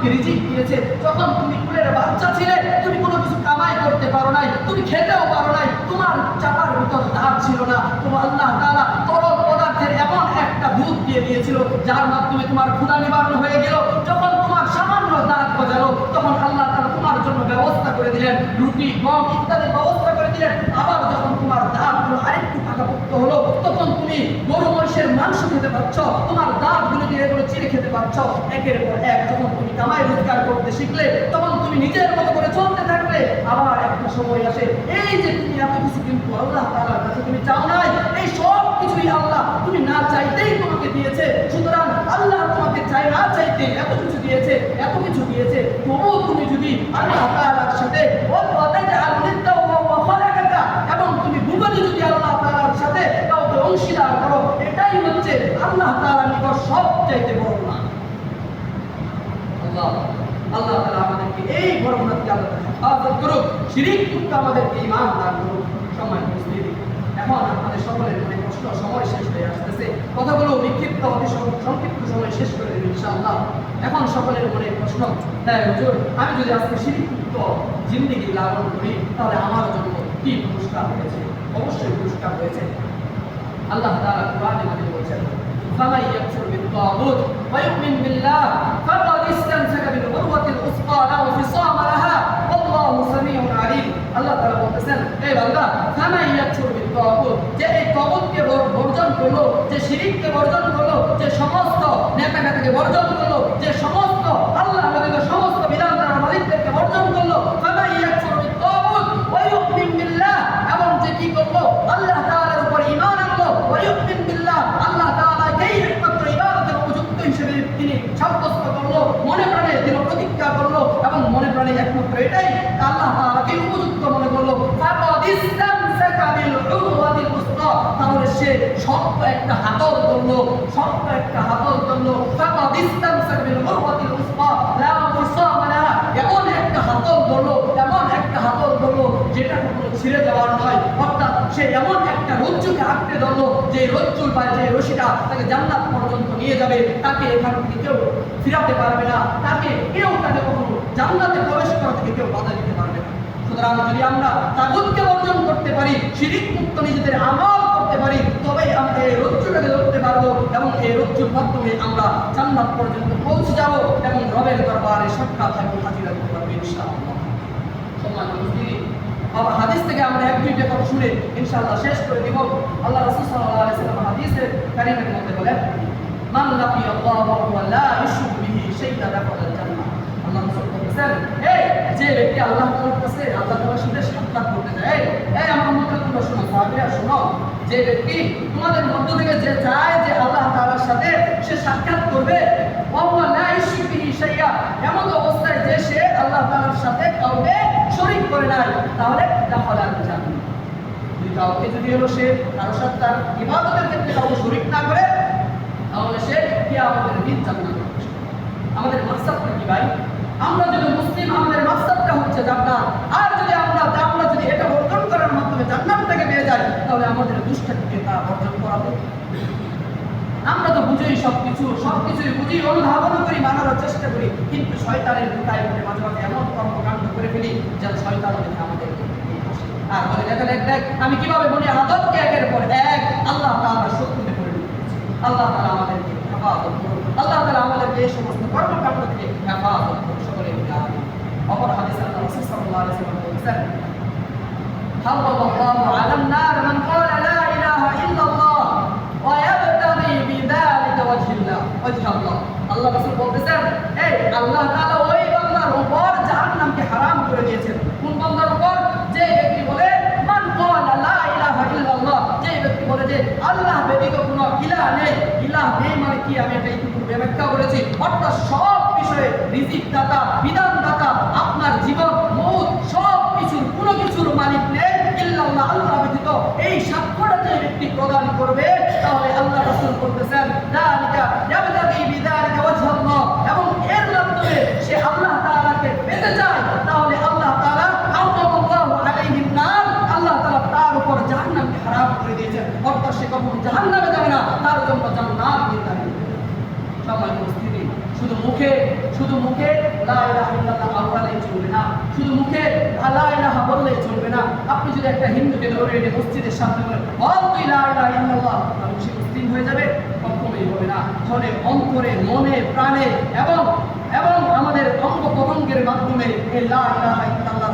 তোমাকে রিজিক দিয়েছে, যখন তুমি কুলের বাচ্চা ছিলে তুমি কোনো কিছু কামাই করতে পারো নাই, তুমি খেতেও পারো নাই, তোমার চাপার ভিতর দাঁত ছিল না, তোমার আল্লাহ তাআলা তরল পদার্থের এমন একটা দুধ দিয়ে দিয়েছিল যার মাধ্যমে তোমার ক্ষুধা নিবারণ হয়ে গেল। যখন তোমার সামান্য দাঁত গজালো তখন আল্লাহ তাআলা তোমার জন্য ব্যবস্থা করে দিলেন, রুটি গম ইত্যাদি ব্যবস্থা করে দিলেন। আবার যখন তোমার দাঁতগুলো আরেকটু পাকাপোক্ত হলো তখন তুমি গরু মহিষের মাংস খেতে পারছ, তোমার দাঁতগুলো দিয়ে এগুলো চিড়ে খেতে পারছ। একের পর এক যখন তুমি কামাই রোজগার করতে শিখলে তখন তুমি নিজের মতো করে চলতে থাকলে। আবার একটা সময় আসে এই যে তুমি এত কিছু কিন্তু আল্লাহ তাআলার কাছে তুমি চাও নাই, এই সব কিছুই আল্লাহ তুমি না চাইতেই তোমাকে দিয়েছে। সুতরাং আল্লাহ তোমাকে চাই না চাইতে এত কিছু দিয়েছে, এত কিছু দিয়েছে, তবুও তুমি যদি আল্লাহ তাআলার সাথে এবং তুমি ভুবনে যদি আল্লাহ তাআলার সাথে কাউকে অংশীদার করো, এটাই হচ্ছে আল্লাহ তাআলার নিকট সবচাইতে বড় না। আল্লাহ তাআলা আমাদেরকে এই বড় গুনাহ থেকে আল্লাহ হেফাজত করুক, শিরক মুক্ত আমাদেরকে ঈমান দান করুক। সম্মানিত মুসলিম, এখন আপনাদের সকলের মনে প্রশ্ন, সময় শেষ হয়ে আসতেছে, কথাগুলো বিক্ষিপ্ত অতি সংক্ষিপ্ত সময় শেষ করে দেব ইনশাআল্লাহ। এখন সকলের মনে প্রশ্ন, হ্যাঁ হুজুর, আমি যদি আজকে শিরক মুক্ত জিন্দেগি লালন করি তাহলে আমার জন্য কি পুরস্কার হয়েছে? অবশ্যই পুরস্কার হয়েছে। আল্লাহ তাআলা কোরআনে মাজিদে বলেছেন, ফামান ইয়াকফুর বিত-তাগুত ওয়া ইউমিন বিল্লাহ ফাকাদ ইসতামসাকা বিল উরওয়াতিল উসকা লা ইনফিসামা লাহা ওয়াল্লাহু সামিউন আলীম। আল্লাহ তাআলা বলতেছেন, হে বান্দা, ফামান ইয়াকফুর বিত-তাগুত, যে এই তাগুতকে বর্জন করলো, যে শিরককে বর্জন করলো, যে সমস্ত নেতাকে বর্জন করলো, যে সমস্ত আল্লাহ ব্যতীত সমস্ত বিধান দ্বারা মালিকদেরকে বর্জন করলো, ফামান ইয়াকফুর বিত-তাগুত ওয়া ইউমিন বিল্লাহ, এবং যে কি করলো আল্লাহ তাআলার উপর ঈমান আনলো, ওয়া ইউমিন বিল্লাহ, আল্লাহ তাআলাকেই একমাত্র ইবাদতের উপযুক্ত হিসেবে তিনি সাব্যস্ত করলো, মনে প্রাণে তিনি প্রতিজ্ঞা করলো এবং মনে প্রাণে একমাত্র এটাই আল্লাহ তাআলাকে উপযুক্ত মনে করলো, ফাকাদ ইসতামসাকা বিল উরওয়াতিল উসকা, তাহলে সে শক্ত একটা হাতল ধরলো, শক্ত একটা হাতল ধরলো, ফাকাদ ইসতামসাকা বিল উরওয়াতিল উসকা লা ইনফিসামা লাহা, এমন একটা হাতল ধরলো, এমন একটা হাতল ধরলো যেটা কখনো ছিঁড়ে যাওয়ার নয়। অর্থাৎ সে এমন একটা রজ্জুকে আঁকড়ে ধরলো যে রজ্জুর বা যে রশিটা তাকে জান্নাত পর্যন্ত নিয়ে যাবে, তাকে এখান থেকে কেউ ফিরাতে পারবে না, তাকে কখনো জান্নাতে প্রবেশ করা থেকে কেউ বাধা দিতে পারবে না। সুতরাং যদি আমরা তাগুতকে বর্জন করতে পারি, শিরক মুক্ত নিজেদের আমল করতে পারি, তবেই আমরা এই রজ্জুটাকে ধরতে পারবো এবং এই রজ্জুর মাধ্যমে আমরা জান্নাত পর্যন্ত পৌঁছে যাব এবং রবের দরবারে সাক্ষাৎ এবং হাজিরা করতে পারবো ইনশাআল্লাহ। সম্মানিত মুসলিম, বাবা হাদিস থেকে আমরা এক দুইটা কথা শুনে ইনশাআল্লাহ শেষ করে দিব। আল্লাহ রাসূল সাল্লাল্লাহু আলাইহি ওয়াসাল্লাম হাদিসে কারীমের মধ্যে বলেন, মান লাকিয়াল্লাহু ওয়া লা ইউশরিকু বিহি শাইআন দাখালাল জান্নাহ। আল্লাহ রাসূল বলেছেন, এই যে ব্যক্তি আল্লাহ তাআলার কাছে আল্লাহ তাআলার সাথে সাক্ষাৎ করতে যায়, এই আমার মধ্যে তোমরা শোনো, সাহাবীরা শোনো, যে ব্যক্তি তোমাদের মধ্য থেকে যে চায় যে আল্লাহ তাআলার সাথে সে সাক্ষাৎ করবে, ওয়া লা ইউশরিকু বিহি শাইআন, এমন অবস্থায় যে সে আল্লাহ তাআলার সাথে কাউকে শরীক করে নাই, তাহলে দাখালাল জান্নাহ। কাউকে যদি হলো সে কারো সাথে তার ইবাদতের ক্ষেত্রে কাউকে শরীক না করে, তাহলে সে কিয়ামতের দিন জান্নাতে প্রবেশ করবে। আমাদের মাকসাদটা কি ভাই? আমরা যদি মুসলিম, আমাদের মাকসাদটা হচ্ছে জান্নাত। আর যদি আমরা যদি এটা অর্জন করার মাধ্যমে জান্নাতটাকে পেয়ে যাই, তাহলে আমাদের দুষ্টাকে তা অর্জন করাবে। আমরা তো বুঝি সবকিছুই বুঝি, অনুধাবন করি, মানার চেষ্টা করি, কিন্তু শয়তানের ভূতায় মাঝে মাঝে এমন কর্মকাণ্ড করে ফেলি যেন শয়তান আমাদের আর বলে দেখ আমি কিভাবে বলি আদতকে একের পর এক আল্লাহ তাআলার শত্রুতে পরিণত করেছি। আল্লাহ তাআলা আমাদেরকে হেফাজত করুন, আল্লাহ তাআলা আমাদেরকে এই সমস্ত কর্মকাণ্ড থেকে হেফাজত করুন, সকলে মিলে আমিন। অপর হাদিসে আল্লাহ রাসূল সাল্লাল্লাহু আলাইহি ওয়াসাল্লাম বলেছেন, হারামাল্লাহু আলান নার মান ক্বালা লা ইলাহা ইল্লাল্লাহ ওয়া ইয়াবতাগি বিযালিকা ওয়াজহাল্লাহ। আল্লাহ রাসূল বলতেছেন, এই আল্লাহ তাআলা ওই বান্দার উপর জাহান্নামকে হারাম করে দিয়েছেন। কোন বান্দার উপর? যে ব্যক্তি বলে মান ক্বালা লা ইলাহা ইল্লাল্লাহ, যে ব্যক্তি বলে যে আল্লাহ ব্যতীত কোনো ইলাহ নেই। ইলাহ নেই মানে কি? আমি এটা ইতিপূর্বে ব্যাখ্যা করেছি। অর্থাৎ সব বিষয়ে রিজিক দাতা, বিধান দাতা, আপনার জীবন মৌত সব কিছুর কোনো কিছুর মালিক নেই ইল্লাল্লাহ, আল্লাহ ব্যতীত। এই সাক্ষ্যটা যে ব্যক্তি প্রদান করবে, তাহলে আল্লাহ রাসূল বলতেছেন, যালিকা ইয়াবতাগি বিযালিকা ওয়াজহাল্লাহ, এবং এর মাধ্যমে সে আল্লাহ তাআলাকে পেতে চায়, তাহলে আল্লাহ তাআলা হারামাল্লাহু আলাইহিন নার, আল্লাহ তাআলা তার উপর জাহান্নামকে হারাম করে দিয়েছেন। অর্থাৎ সে কখনো জাহান্নামে যাবে না, তার জন্য জান্নাত নির্ধারিত। সম্মানিত উপস্থিতি, শুধু মুখে লা ইলাহা ইল্লাল্লাহ আওড়ালেই চলবে না, শুধু মুখে লা ইলাহা বললেই চলবে না। আপনি যদি একটা হিন্দুকে ধরে এনে মসজিদের সামনে বলেন বল তুই লা ইলাহা ইল্লাল্লাহ, তাহলে সে মুসলিম হয়ে যাবে? কখনোই হবে না। তাহলে অন্তরে, মনে, প্রাণে এবং আমাদের অঙ্গ প্রত্যঙ্গের মাধ্যমে এই লা ইলাহা ইল্লাল্লাহ